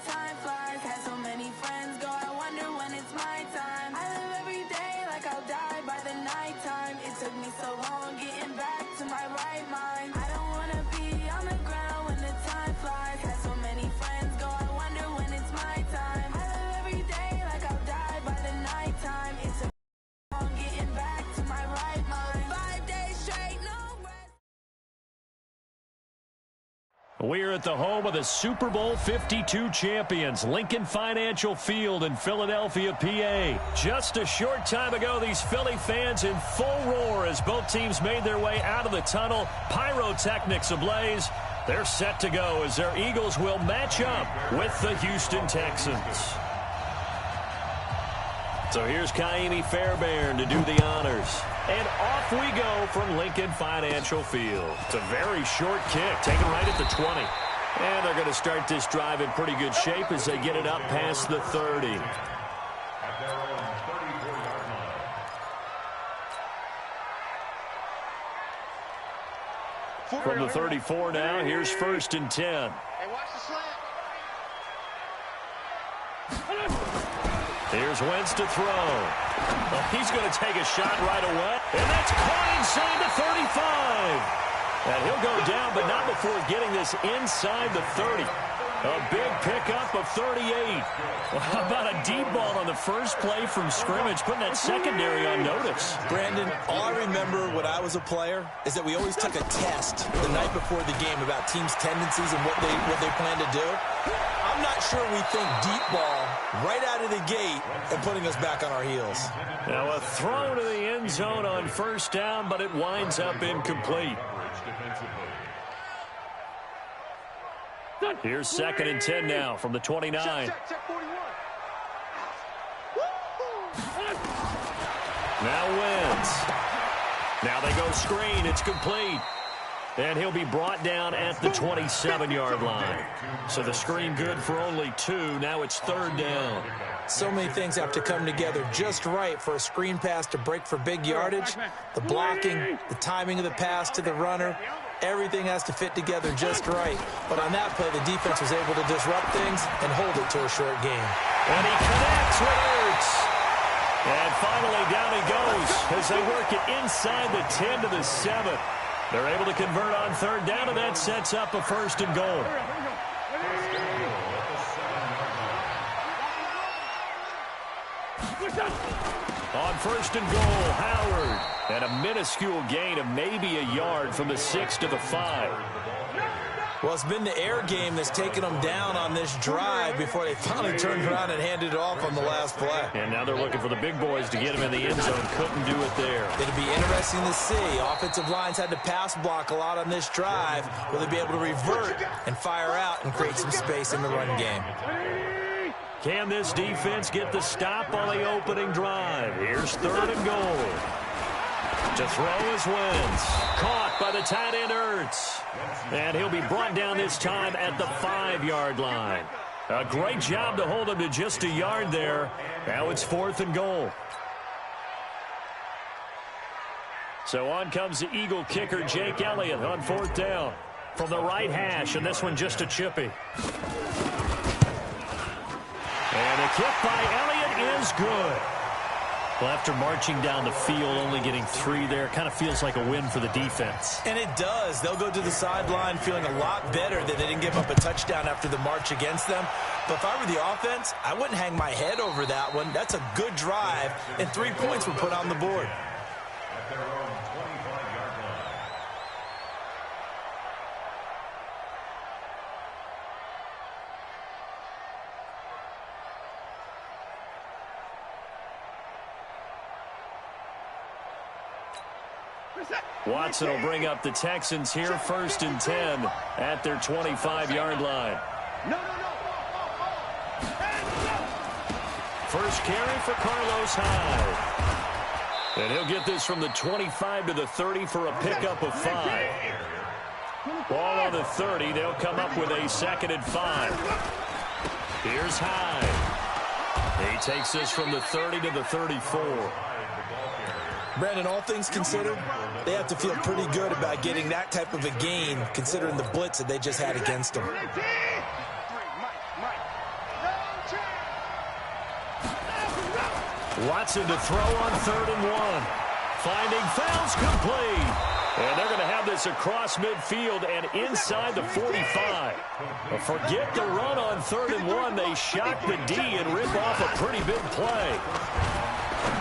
time flies. Had so many friends go, I wonder when it's my time. I live every day like I'll die by the nighttime. It took me so long getting back to my right mind. I don't wanna be on the ground when the time flies. Had so many friends go, I wonder when it's my time. I live every day like I'll die by the nighttime. It took me so long getting back to my right mind. 5 days straight, no rest. We're at the home of the Super Bowl 52 champions, Lincoln Financial Field in Philadelphia, PA. Just a short time ago, these Philly fans in full roar as both teams made their way out of the tunnel. Pyrotechnics ablaze. They're set to go as their Eagles will match up with the Houston Texans. So here's Kaimi Fairbairn to do the honors. And off we go from Lincoln Financial Field. It's a very short kick, taken right at the 20. And they're going to start this drive in pretty good shape as they get it up past the 30. From the 34 now, here's 1st and 10. Hey, watch the slant. Here's Wentz to throw. Well, he's going to take a shot right away. And that's caught inside the 35. And he'll go down, but not before getting this inside the 30. A big pickup of 38. Well, how about a deep ball on the first play from scrimmage, putting that secondary on notice? Brandon, all I remember when I was a player is that we always took a test the night before the game about teams' tendencies and what they plan to do. I'm not sure we think deep ball right out of the gate and putting us back on our heels. Now a throw to the end zone on 1st down, but it winds up incomplete. Here's 2nd and 10 now from the 29. Now Wentz. Now they go screen. It's complete. And he'll be brought down at the 27-yard line. So the screen good for only 2. Now it's 3rd down. So many things have to come together just right for a screen pass to break for big yardage. The blocking, the timing of the pass to the runner, everything has to fit together just right. But on that play, the defense was able to disrupt things and hold it to a short game. And he connects with Ertz. And finally down he goes as they work it inside the 10 to the 7. They're able to convert on 3rd down, and that sets up a 1st and goal. On 1st and goal, Howard. And a minuscule gain of maybe a yard from the 6 to the 5. Well, it's been the air game that's taken them down on this drive before they finally turned around and handed it off on the last play. And now they're looking for the big boys to get him in the end zone. Couldn't do it there. It'll be interesting to see. Offensive lines had to pass block a lot on this drive. Will they be able to revert and fire out and create some space in the run game? Can this defense get the stop on the opening drive? Here's 3rd and goal. To throw is Wentz. Caught by the tight end Ertz. And he'll be brought down this time at the 5-yard line. A great job to hold him to just a yard there. Now it's 4th and goal. So on comes the Eagle kicker, Jake Elliott, on 4th down. From the right hash, and this one just a chippy. And a kick by Elliott is good. Well, after marching down the field, only getting 3 there, kind of feels like a win for the defense. And it does. They'll go to the sideline feeling a lot better that they didn't give up a touchdown after the march against them. But if I were the offense, I wouldn't hang my head over that one. That's a good drive, and 3 points were put on the board. Watson will bring up the Texans here, 1st and 10 at their 25-yard line. First carry for Carlos Hyde. And he'll get this from the 25 to the 30 for a pickup of 5. Ball on the 30. They'll come up with a 2nd and 5. Here's Hyde. He takes this from the 30 to the 34. Brandon, all things considered, they have to feel pretty good about getting that type of a gain, considering the blitz that they just had against them. Watson to throw on 3rd and 1. Finding fouls complete. And they're going to have this across midfield and inside the 45. But forget the run on 3rd and 1. They shock the D and rip off a pretty big play.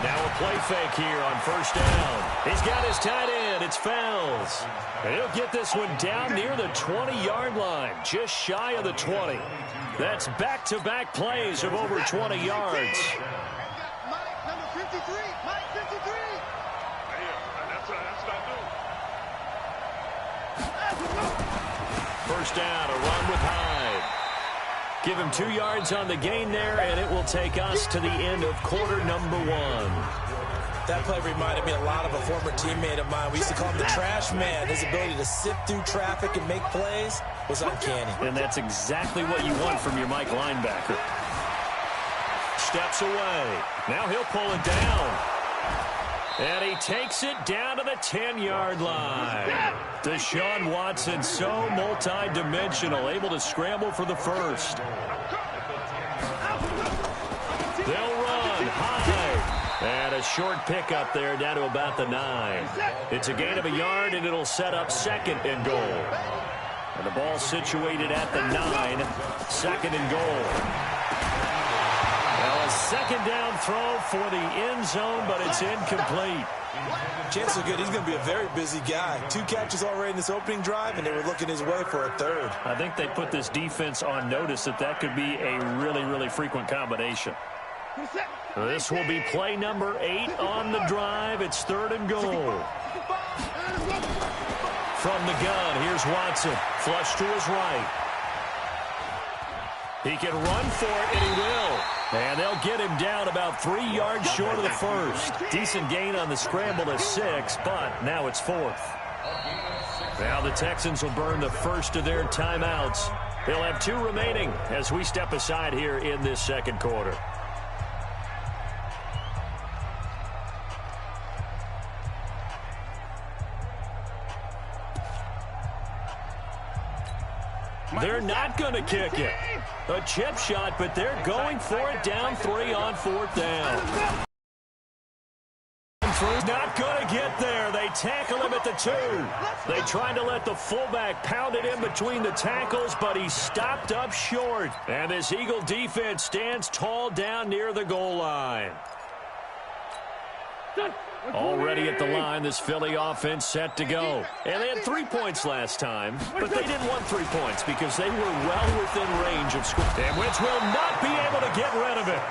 Now a play fake here on 1st down. He's got his tight end. It's Fells. And he'll get this one down near the 20-yard line, just shy of the 20. That's back-to-back plays of over 20 yards. Number 53, Mike 53. First down, a run with Hyde. Give him 2 yards on the gain there, and it will take us to the end of quarter number 1. That play reminded me a lot of a former teammate of mine. We used to call him the trash man. His ability to sift through traffic and make plays was uncanny. And that's exactly what you want from your Mike linebacker. Steps away. Now he'll pull it down. And he takes it down to the 10-yard line. Deshaun Watson, so multi-dimensional, able to scramble for the first. They'll run high. And a short pickup there down to about the 9. It's a gain of a yard, and it'll set up 2nd and goal. And the ball situated at the 9, 2nd and goal. Well, a 2nd down throw for the end zone, but it's incomplete. Chances are good he's going to be a very busy guy. 2 catches already in this opening drive, and they were looking his way for a 3rd. I think they put this defense on notice that could be a really, really frequent combination. This will be play number 8 on the drive. It's 3rd and goal. From the gun, here's Watson. Flush to his right. He can run for it, and he will. And they'll get him down about 3 yards short of the first. Decent gain on the scramble to 6, but now it's 4th. Now the Texans will burn the first of their timeouts. They'll have 2 remaining as we step aside here in this 2nd quarter. They're not going to kick it. A chip shot, but they're going for it down 3 on 4th down. Not going to get there. They tackle him at the 2. They tried to let the fullback pound it in between the tackles, but he stopped up short. And this Eagle defense stands tall down near the goal line. Already at the line, this Philly offense set to go. And they had 3 points last time, but they didn't want 3 points because they were well within range of score. And Wentz will not be able to get rid of it.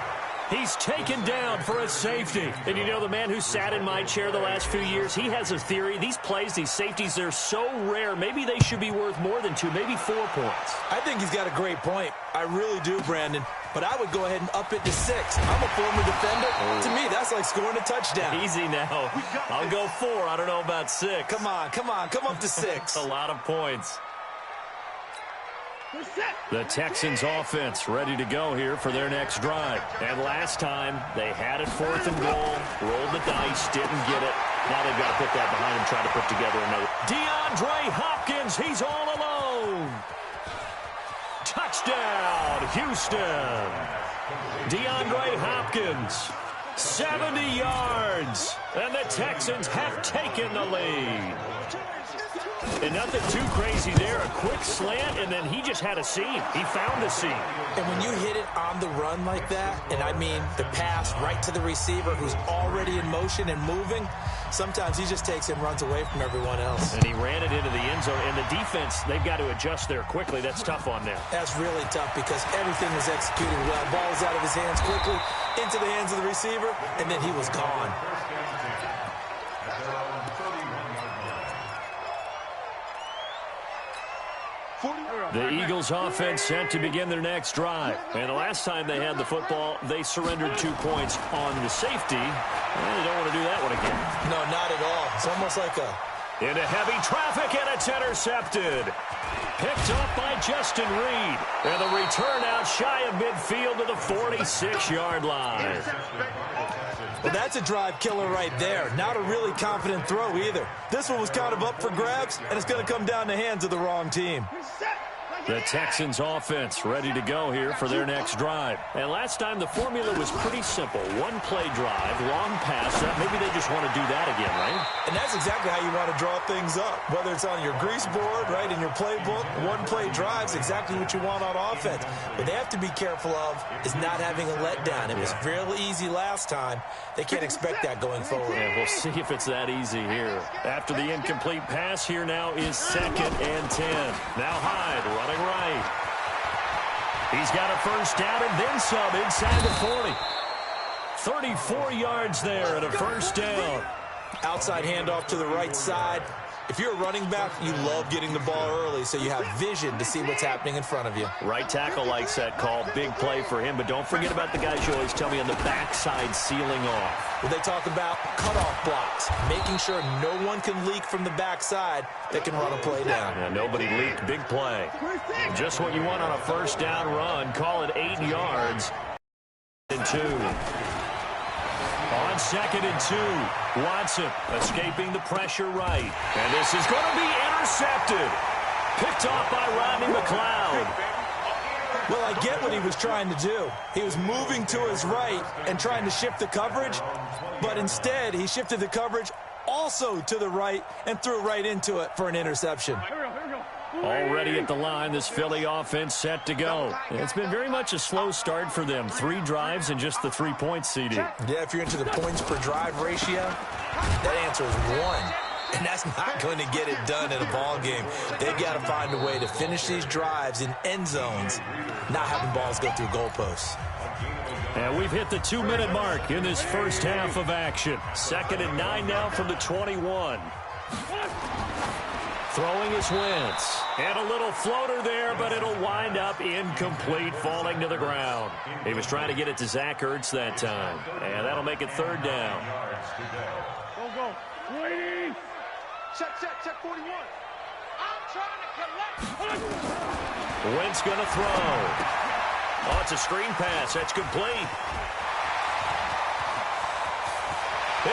He's taken down for a safety. And you know, the man who sat in my chair the last few years, he has a theory. These plays, these safeties, they're so rare. Maybe they should be worth more than 2, maybe 4 points. I think he's got a great point. I really do, Brandon. But I would go ahead and up it to 6. I'm a former defender. To me, that's like scoring a touchdown. Easy now. I'll go 4. I don't know about 6. Come on. Come up to 6. A lot of points. The Texans offense ready to go here for their next drive. And last time, they had it 4th and goal, rolled the dice, didn't get it. Now they've got to put that behind them, try to put together another. DeAndre Hopkins, he's all alone. Touchdown, Houston. DeAndre Hopkins, 70 yards. And the Texans have taken the lead. And nothing too crazy there. A quick slant, and then he just had a seam. He found a seam. And when you hit it on the run like that, and I mean the pass right to the receiver who's already in motion and moving, sometimes he just takes and runs away from everyone else. And he ran it into the end zone. And the defense, they've got to adjust there quickly. That's tough on them. That's really tough because everything was executed well. Ball was out of his hands quickly, into the hands of the receiver, and then he was gone. The Eagles offense set to begin their next drive. And the last time they had the football, they surrendered 2 points on the safety. And they don't want to do that one again. No, not at all. It's almost like into heavy traffic, and it's intercepted. Picked up by Justin Reed. And the return out shy of midfield to the 46-yard line. Well, that's a drive killer right there. Not a really confident throw either. This one was kind of up for grabs, and it's going to come down the hands of the wrong team. The Texans offense ready to go here for their next drive. And last time the formula was pretty simple. One play drive, long pass. Maybe they just want to do that again, right? And that's exactly how you want to draw things up. Whether it's on your grease board, right, in your playbook, one play drive is exactly what you want on offense. What they have to be careful of is not having a letdown. It was real easy last time. They can't expect that going forward. Yeah, we'll see if it's that easy here. After the incomplete pass, here now is 2nd and 10. Now Hyde running right. He's got a first down and then some inside the 40. 34 yards there and a first down. Outside handoff to the right side. If you're a running back, you love getting the ball early so you have vision to see what's happening in front of you. Right tackle likes that call. Big play for him, but don't forget about the guys you always tell me on the backside sealing off. Well, they talk about cutoff blocks, making sure no one can leak from the backside that can run a play down. Yeah, nobody leaked. Big play. Just what you want on a first down run. Call it 8 yards. And 2. On 2nd and 2, Watson escaping the pressure right. And this is going to be intercepted. Picked off by Rodney McLeod. Well, I get what he was trying to do. He was moving to his right and trying to shift the coverage, but instead he shifted the coverage also to the right and threw right into it for an interception. Already at the line, this Philly offense set to go. It's been very much a slow start for them. 3 drives and just the 3 points, CD. Yeah, if you're into the points per drive ratio, that answer is 1. And that's not going to get it done in a ball game. They've got to find a way to finish these drives in end zones, not having balls go through goalposts. And we've hit the 2-minute mark in this first half of action. 2nd and 9 now from the 21. Throwing his Wentz. And a little floater there, but it'll wind up incomplete, falling to the ground. He was trying to get it to Zach Ertz that time. And that'll make it 3rd down. Go. Waiting. Check 41. I'm trying to collect. Wentz going to throw. Oh, it's a screen pass. That's complete.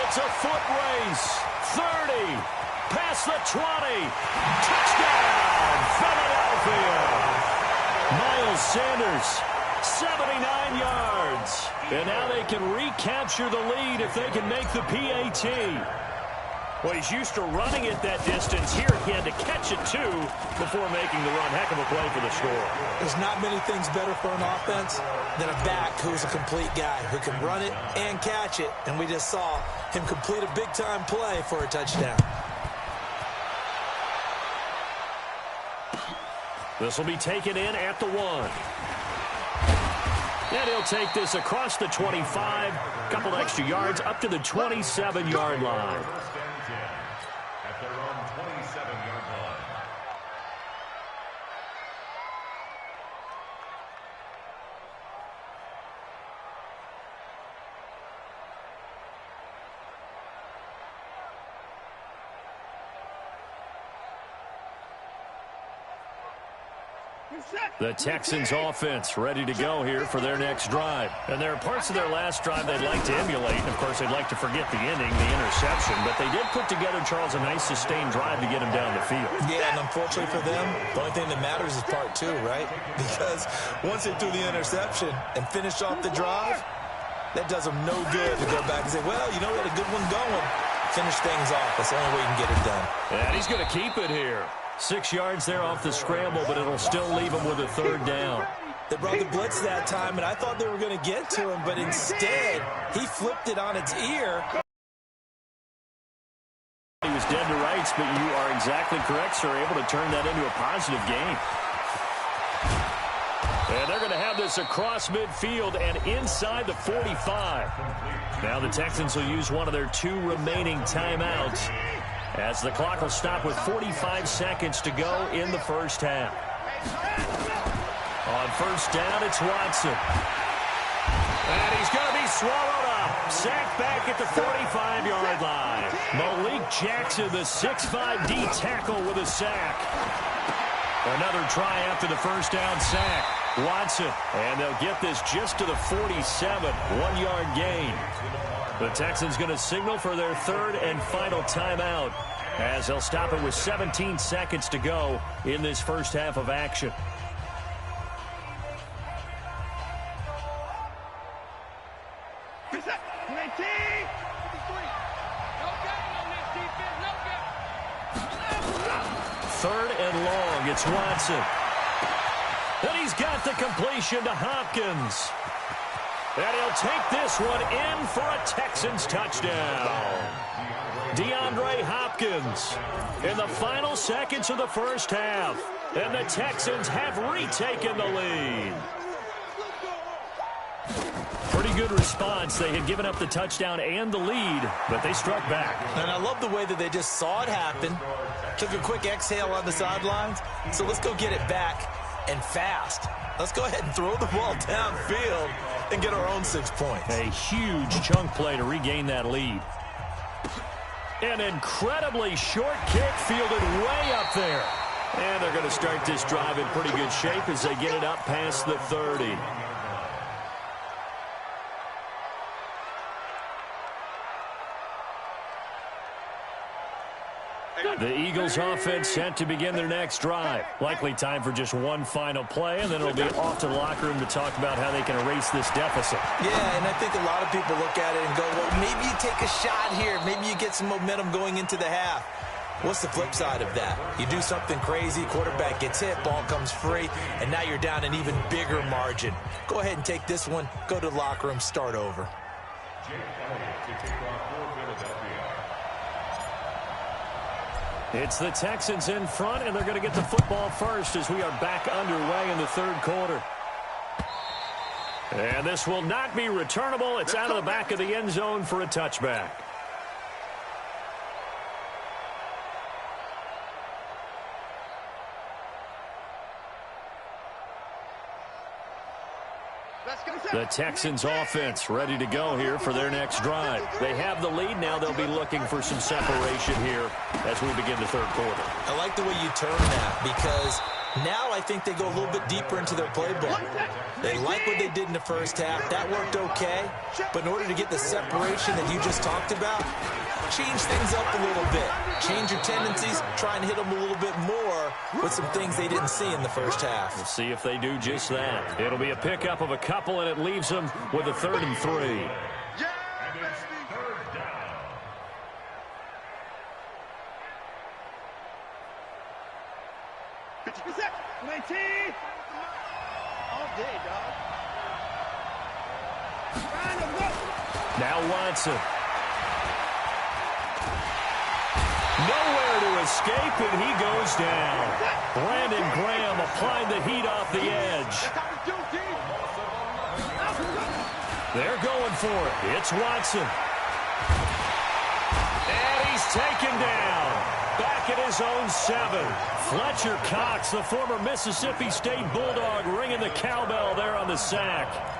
It's a foot race. 30. Past the 20. Touchdown, Philadelphia. Miles Sanders, 79 yards. And now they can recapture the lead if they can make the PAT. Well, he's used to running it that distance. Here he had to catch it, too, before making the run. Heck of a play for the score. There's not many things better for an offense than a back who's a complete guy who can run it and catch it. And we just saw him complete a big-time play for a touchdown. This will be taken in at the 1. And he'll take this across the 25. A couple extra yards up to the 27-yard line. At their own 27-yard line. The Texans offense ready to go here for their next drive. And there are parts of their last drive they'd like to emulate. And, of course, they'd like to forget the ending, the interception. But they did put together, Charles, a nice sustained drive to get him down the field. Yeah, and unfortunately for them, the only thing that matters is part 2, right? Because once they threw the interception and finished off the drive, that does them no good to go back and say, well, you know, we had a good one going. Finish things off. That's the only way you can get it done. And he's going to keep it here. 6 yards there off the scramble, but it'll still leave him with a 3rd down. They brought the blitz that time, and I thought they were going to get to him, but instead, he flipped it on its ear. He was dead to rights, but you are exactly correct, sir. Able to turn that into a positive gain. And they're going to have this across midfield and inside the 45. Now the Texans will use one of their 2 remaining timeouts, as the clock will stop with 45 seconds to go in the first half. On first down, it's Watson. And he's going to be swallowed up. Sacked back at the 45-yard line. Malik Jackson, the 6'5" D tackle with a sack. Another try after the first down sack. Watson, and they'll get this just to the 47, 1-yard gain. The Texans going to signal for their 3rd and final timeout, as they'll stop it with 17 seconds to go in this first half of action. Third and long. It's Watson. And he's got the completion to Hopkins. And he'll take this one in for a Texans touchdown. DeAndre Hopkins in the final seconds of the first half. And the Texans have retaken the lead. Pretty good response. They had given up the touchdown and the lead, but they struck back. And I love the way that they just saw it happen, took a quick exhale on the sidelines. So let's go get it back and fast. Let's go ahead and throw the ball downfield and get our own 6 points. A huge chunk play to regain that lead. An incredibly short kick fielded way up there. And they're going to start this drive in pretty good shape as they get it up past the 30. The Eagles offense set to begin their next drive. Likely time for just one final play, and then it'll be off to the locker room to talk about how they can erase this deficit. Yeah, and I think a lot of people look at it and go, well, maybe you take a shot here. Maybe you get some momentum going into the half. What's the flip side of that? You do something crazy, quarterback gets hit, ball comes free, and now you're down an even bigger margin. Go ahead and take this one, go to the locker room, start over. It's the Texans in front, and they're going to get the football first as we are back underway in the third quarter. And this will not be returnable. It's out of the back of the end zone for a touchback. The Texans offense ready to go here for their next drive. They have the lead. Now they'll be looking for some separation here as we begin the third quarter. I like the way you turn that because now I think they go a little bit deeper into their playbook. They like what they did in the first half. That worked okay. But in order to get the separation that you just talked about, change things up a little bit. Change your tendencies. Try and hit them a little bit more with some things they didn't see in the first half. We'll see if they do just that. It'll be a pickup of a couple, and it leaves them with a 3rd and 3. And it's third down. Now Watson. Nowhere to escape, and he goes down. Brandon Graham applying the heat off the edge. They're going for it. It's Watson. And he's taken down. Back at his own 7. Fletcher Cox, the former Mississippi State Bulldog, ringing the cowbell there on the sack.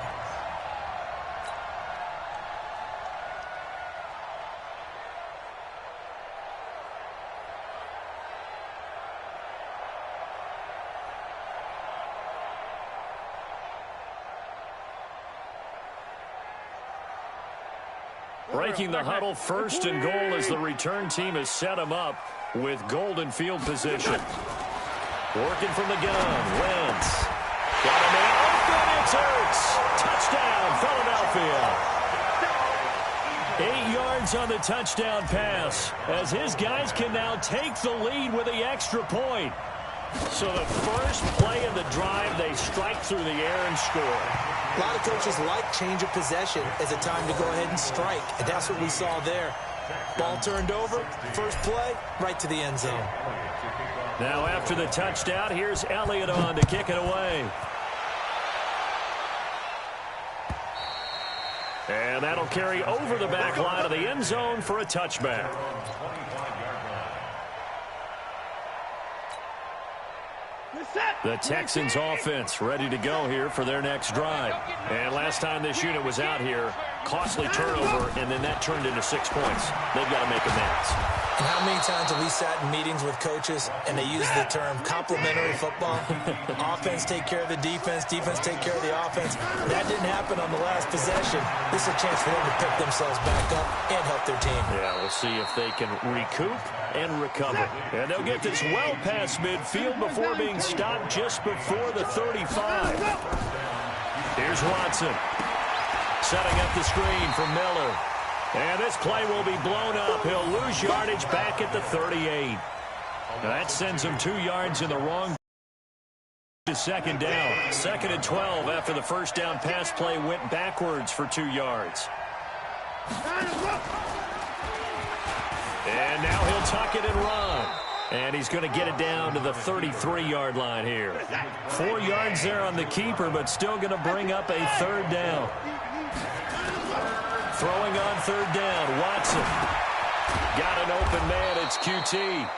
Breaking the huddle, 1st and goal as the return team has set him up with golden field position. Working from the gun, Wentz. Got a man open, it's Ertz. Touchdown, Philadelphia. 8 yards on the touchdown pass as his guys can now take the lead with the extra point. So the first play of the drive, they strike through the air and score. A lot of coaches like change of possession as a time to go ahead and strike, and that's what we saw there. Ball turned over, first play, right to the end zone. Now after the touchdown, here's Elliott on to kick it away. And that'll carry over the back line of the end zone for a touchback. The Texans offense ready to go here for their next drive. And last time this unit was out here, costly turnover, and then that turned into 6 points. They've got to make amends. And how many times have we sat in meetings with coaches and they use the term complementary football? Offense take care of the defense, defense take care of the offense. That didn't happen on the last possession. This is a chance for them to pick themselves back up and help their team. Yeah, we'll see if they can recoup and recover. And they'll get this well past midfield before being stopped just before the 35. Here's Watson. setting up the screen for Miller. And this play will be blown up. He'll lose yardage back at the 38. Now that sends him 2 yards in the wrong to second down. 2nd and 12 after the first down pass play went backwards for 2 yards. And now he'll tuck it and run. And he's going to get it down to the 33-yard line here. 4 yards there on the keeper, but still going to bring up a 3rd down. Throwing on 3rd down, Watson. Got an open man, it's QT.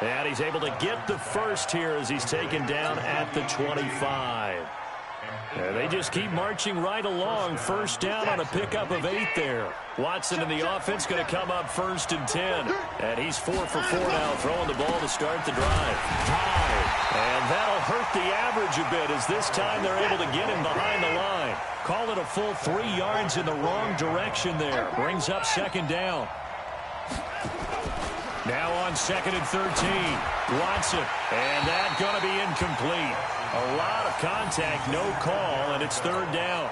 And he's able to get the first here as he's taken down at the 25. And they just keep marching right along. 1st down on a pickup of 8 there. Watson in the offense going to come up 1st and 10. And he's 4 for 4 now, throwing the ball to start the drive. And that'll hurt the average a bit as this time they're able to get him behind the line. Call it a full 3 yards in the wrong direction there. Brings up 2nd down. Now on 2nd and 13. Watson. And that's going to be incomplete. A lot of contact, no call, and it's 3rd down.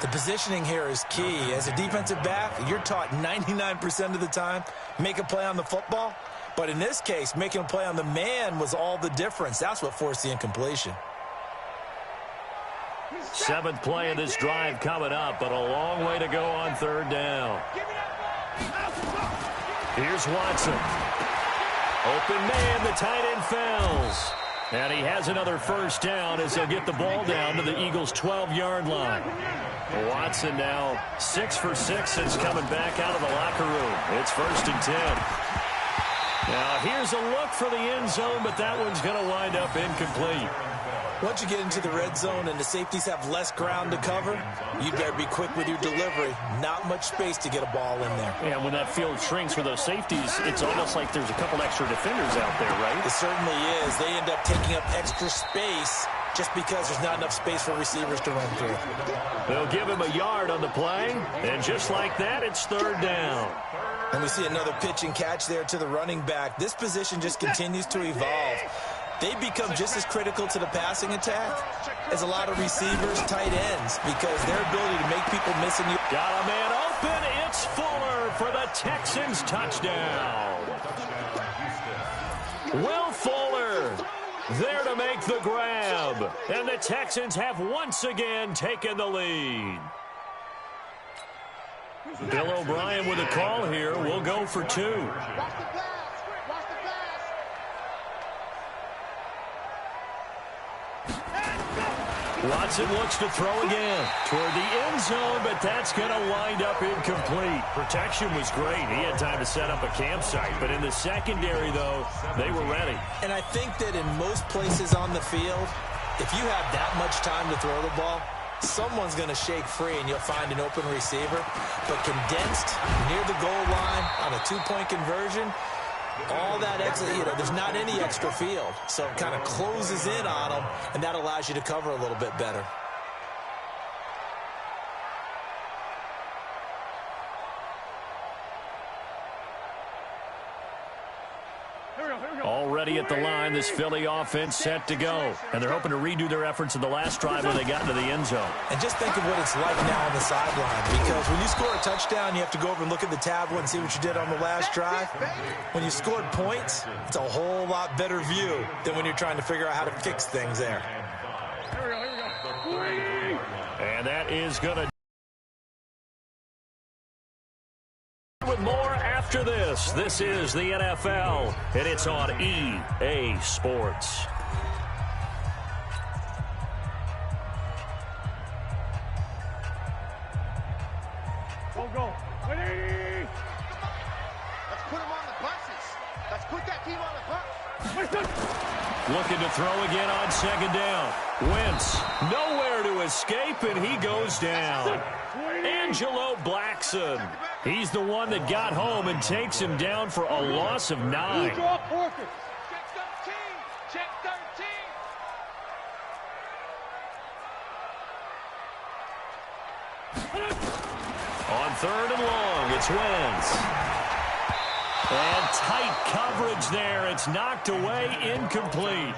The positioning here is key. As a defensive back, you're taught 99% of the time, make a play on the football. But in this case, making a play on the man was all the difference. That's what forced the incompletion. 7th play of this drive coming up, but a long way to go on 3rd down. Here's Watson. Open man, the tight end fails. And he has another 1st down as he'll get the ball down to the Eagles' 12-yard line. Watson now 6 for 6 since coming back out of the locker room. It's 1st and 10. Now here's a look for the end zone, but that one's going to wind up incomplete. Once you get into the red zone and the safeties have less ground to cover, you better be quick with your delivery. Not much space to get a ball in there. And when that field shrinks for those safeties, it's almost like there's a couple extra defenders out there, right? It certainly is. They end up taking up extra space just because there's not enough space for receivers to run through. They'll give him a yard on the play, and just like that, it's 3rd down. And we see another pitch and catch there to the running back. This position just continues to evolve. They become just as critical to the passing attack as a lot of receivers, tight ends, because their ability to make people miss in you. Got a man open. It's Fuller for the Texans touchdown. Will Fuller there to make the grab. And the Texans have once again taken the lead. Bill O'Brien with a call here. We'll go for 2. Watson looks to throw again toward the end zone, but that's going to wind up incomplete. Protection was great. He had time to set up a campsite, but in the secondary, though, they were ready. And I think that in most places on the field, if you have that much time to throw the ball, someone's going to shake free and you'll find an open receiver. But condensed near the goal line on a 2-point conversion, all that extra, there's not any extra field. So it kind of closes in on them, and that allows you to cover a little bit better. Already at the line, this Philly offense set to go. And they're hoping to redo their efforts in the last drive when they got into the end zone. And just think of what it's like now on the sideline, because when you score a touchdown, you have to go over and look at the tablet and see what you did on the last drive. When you scored points, it's a whole lot better view than when you're trying to figure out how to fix things there. And that is going to with more after this. This is the NFL, and it's on EA Sports. Go. 180. Let's put him on the buses. Let's put that team on the bus. Looking to throw again on 2nd down. Wentz, nowhere to escape, and he goes down. Angelo Blackson. He's the one that got home and takes him down for a loss of 9. Check 13. Check 13. On 3rd and long, it's Wentz. And tight coverage there. It's knocked away, incomplete.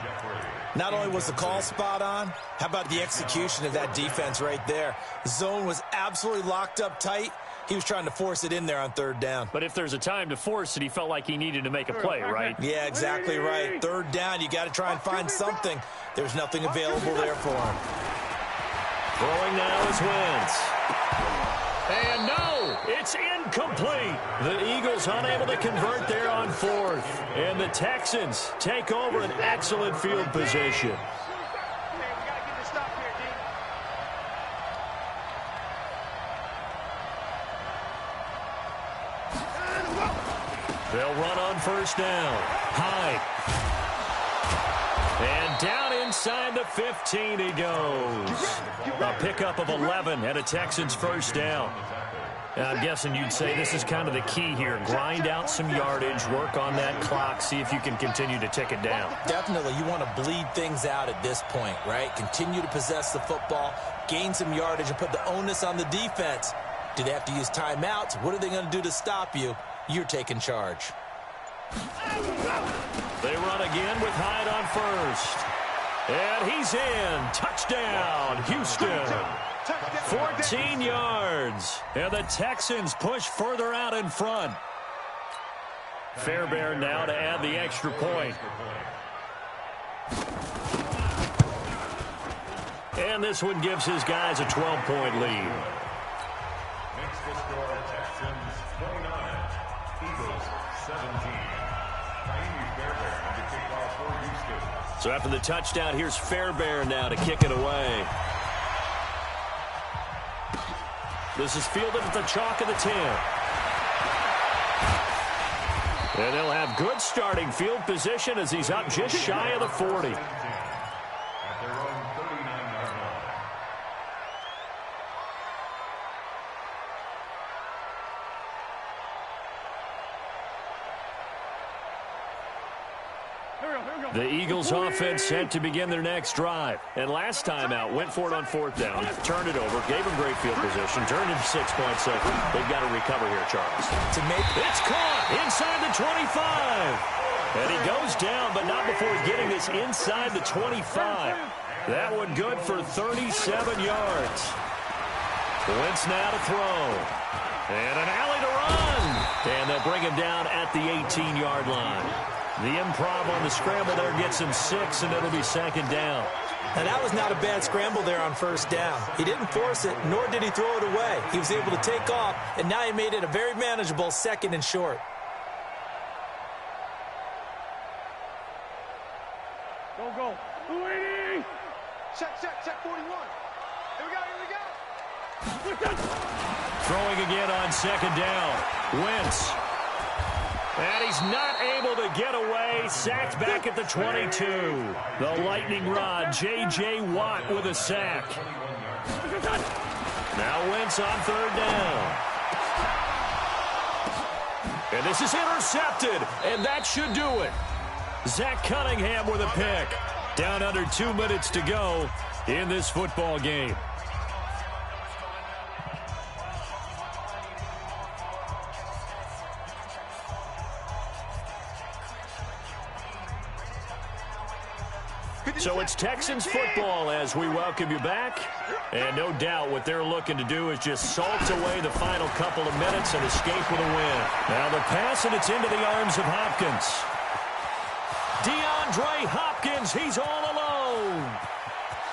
Not only was the call spot on, how about the execution of that defense right there? The zone was absolutely locked up tight. He was trying to force it in there on third down. But if there's a time to force it, he felt like he needed to make a play, right? Yeah, exactly right. Third down, you got to try and find something. There's nothing available there for him. Throwing now is Wentz. And no, it's incomplete. The Eagles unable to convert there on fourth. And the Texans take over an excellent field position. They'll run on first down. Hyde. And down inside the 15 he goes. A pickup of 11 and a Texans first down. I'm guessing you'd say this is kind of the key here. Grind out some yardage, work on that clock, see if you can continue to tick it down. Definitely, you want to bleed things out at this point, right? Continue to possess the football, gain some yardage, and put the onus on the defense. Do they have to use timeouts? What are they going to do to stop you? You're taking charge. They run again with Hyde on first. And he's in. Touchdown, Houston. 14 yards. And the Texans push further out in front. Fairbairn now to add the extra point. And this one gives his guys a 12-point lead. Makes the score Texans 29, Eagles 17. So after the touchdown, here's Fairbairn now to kick it away. This is fielded at the chalk of the 10. And they'll have good starting field position as he's up just shy of the 40. At their own 39-yard line. The Eagles offense set to begin their next drive. And last time out, went for it on fourth down, turned it over, gave them great field position, turned it 6 points. So they've got to recover here, Charles. It's caught inside the 25. And he goes down, but not before getting this inside the 25. That one good for 37 yards. Wentz now to throw. And an alley to run. And they'll bring him down at the 18-yard line. The improv on the scramble there gets him 6, and it'll be second down. Now, that was not a bad scramble there on first down. He didn't force it, nor did he throw it away. He was able to take off, and now he made it a very manageable second and short. Go. 280. Check 41. Here we go. Throwing again on second down. Wentz. And he's not able to get away. Sacked back at the 22. The lightning rod, J.J. Watt with a sack. Now Wentz on third down. And this is intercepted. And that should do it. Zach Cunningham with a pick. Down under 2 minutes to go in this football game. So it's Texans football as we welcome you back. And no doubt what they're looking to do is just salt away the final couple of minutes and escape with a win. Now the pass, and it's into the arms of Hopkins. DeAndre Hopkins, he's all alone.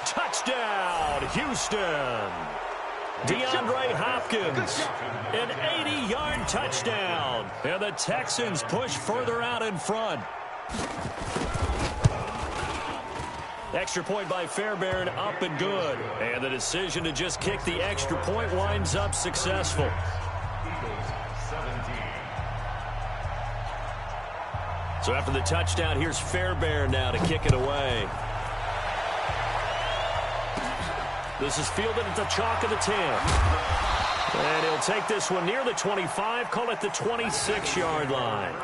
Touchdown, Houston. DeAndre Hopkins, an 80-yard touchdown. And the Texans push further out in front. Extra point by Fairbairn, up and good. And the decision to just kick the extra point winds up successful. So after the touchdown, here's Fairbairn now to kick it away. This is fielded at the chalk of the 10. And he'll take this one near the 25, call it the 26-yard line.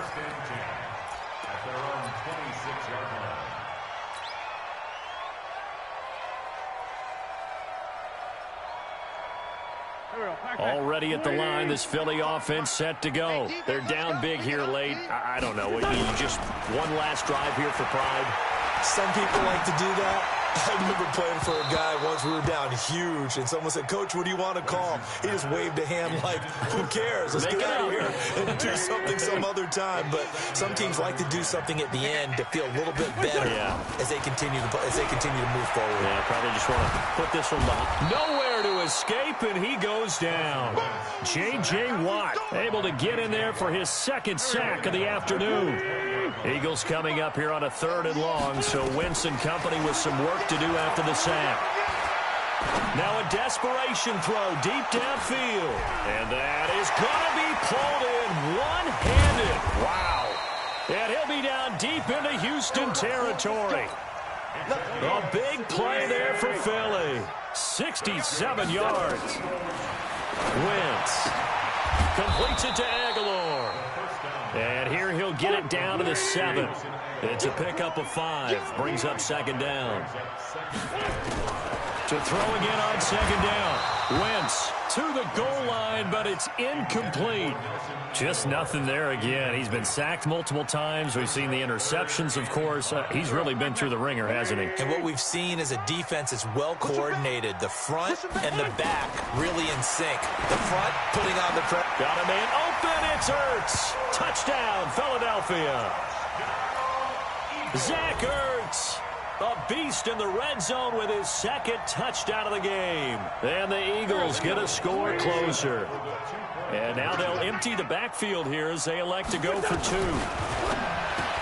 Already at the line, this Philly offense set to go. They're down big here late. I don't know. Just one last drive here for pride. Some people like to do that. I remember playing for a guy once. We were down huge, and someone said, "Coach, what do you want to call?" He just waved a hand like, "Who cares? Let's get out of here and do something some other time." But some teams like to do something at the end to feel a little bit better as they continue to move forward. Yeah, probably just want to put this one behind. Nowhere to escape, and he goes down. J.J. Watt able to get in there for his second sack of the afternoon. Eagles coming up here on a 3rd and long, so Wentz and company with some work to do after the sack. Now a desperation throw deep downfield. And that is going to be pulled in one-handed. Wow. And he'll be down deep into Houston territory. A big play there for Philly. 67 yards. Wentz completes it to Aguilar. And here he'll get it down to the 7. It's a pickup of 5. Brings up 2nd down. To throw again on 2nd down. Wentz to the goal line, but it's incomplete. Just nothing there again. He's been sacked multiple times. We've seen the interceptions, of course. He's really been through the ringer, hasn't he? And what we've seen is a defense that's well coordinated. The front and the back really in sync. The front putting on the pressure. Got a man open. It's Ertz. Touchdown, Philadelphia. Zach Ertz. A beast in the red zone with his 2nd touchdown of the game. And the Eagles get a score closer. And now they'll empty the backfield here as they elect to go for 2.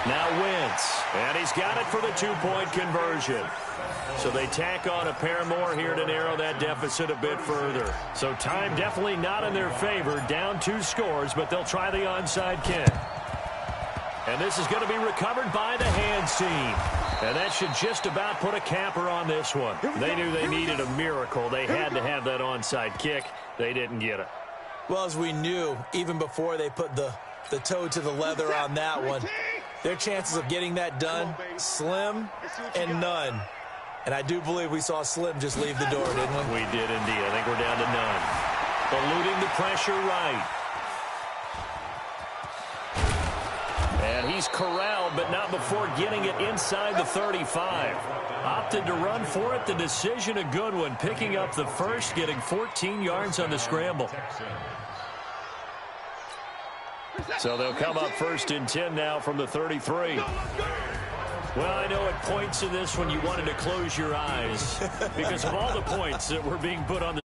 Now Wentz. And he's got it for the 2-point conversion. So they tack on a pair more here to narrow that deficit a bit further. So time definitely not in their favor. Down 2 scores, but they'll try the onside kick. And this is going to be recovered by the hands team. And that should just about put a capper on this one. They knew they needed a miracle. They had to have that onside kick. They didn't get it. Well, as we knew, even before they put the toe to the leather on that one, their chances of getting that done, slim and none. And I do believe we saw Slim just leave the door, didn't we? We did indeed. I think we're down to none. Eluding the pressure right. And he's corralled, but not before getting it inside the 35. Opted to run for it. The decision a good one. Picking up the first, getting 14 yards on the scramble. So they'll come up 1st and 10 now from the 33. Well, I know at points in this one you wanted to close your eyes because of all the points that were being put on the